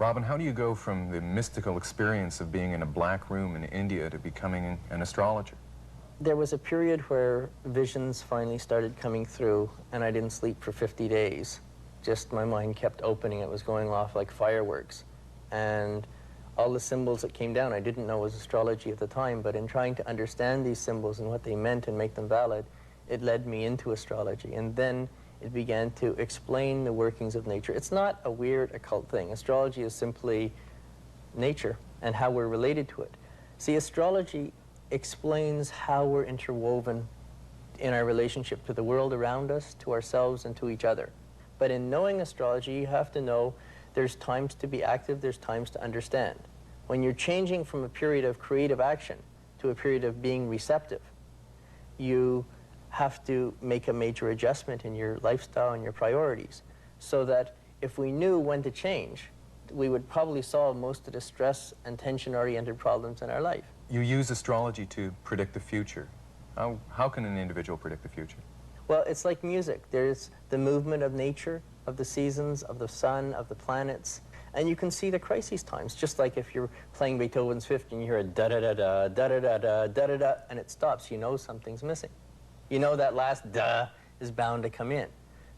Robin, how do you go from the mystical experience of being in a black room in India to becoming an astrologer? There was a period where visions finally started coming through, and I didn't sleep for 50 days. Just my mind kept opening. It was going off like fireworks. And all the symbols that came down, I didn't know was astrology at the time, but in trying to understand these symbols and what they meant and make them valid, it led me into astrology. And then it began to explain the workings of nature. It's not a weird occult thing. Astrology is simply nature and how we're related to it. See, astrology explains how we're interwoven in our relationship to the world around us, to ourselves, and to each other. But in knowing astrology, you have to know there's times to be active, there's times to understand. When you're changing from a period of creative action to a period of being receptive, you have to make a major adjustment in your lifestyle and your priorities, so that if we knew when to change, we would probably solve most of the stress and tension-oriented problems in our life. You use astrology to predict the future. How can an individual predict the future? Well, it's like music. There's the movement of nature, of the seasons, of the sun, of the planets, and you can see the crisis times, just like if you're playing Beethoven's Fifth and you hear a da-da-da-da, da-da-da-da, da-da-da, and it stops, you know something's missing. You know that last duh is bound to come in.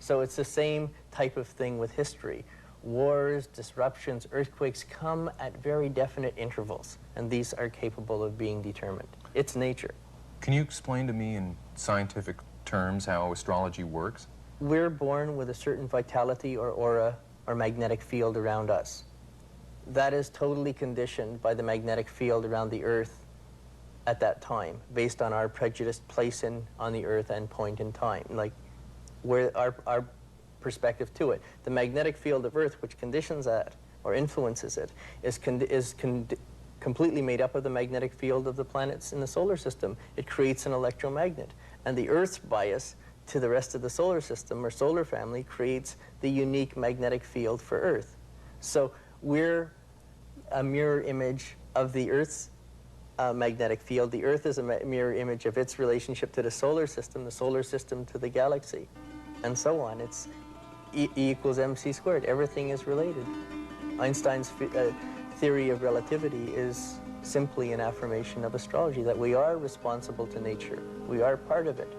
So it's the same type of thing with history. Wars, disruptions, earthquakes come at very definite intervals, and these are capable of being determined. It's nature. Can you explain to me in scientific terms how astrology works? We're born with a certain vitality or aura or magnetic field around us. That is totally conditioned by the magnetic field around the Earth at that time, based on our prejudiced place on the Earth and point in time, like where our perspective to it. The magnetic field of Earth, which conditions that or influences it, is completely made up of the magnetic field of the planets in the solar system. It creates an electromagnet, and the Earth's bias to the rest of the solar system or solar family creates the unique magnetic field for Earth. So we're a mirror image of the Earth's magnetic field. The Earth is a mirror image of its relationship to the solar system to the galaxy, and so on. It's E equals mc squared. Everything is related. Einstein's theory of relativity is simply an affirmation of astrology, that we are responsible to nature. We are part of it.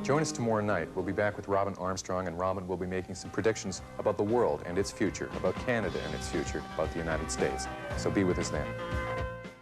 Join us tomorrow night. We'll be back with Robin Armstrong, and Robin will be making some predictions about the world and its future, about Canada and its future, about the United States. So be with us then.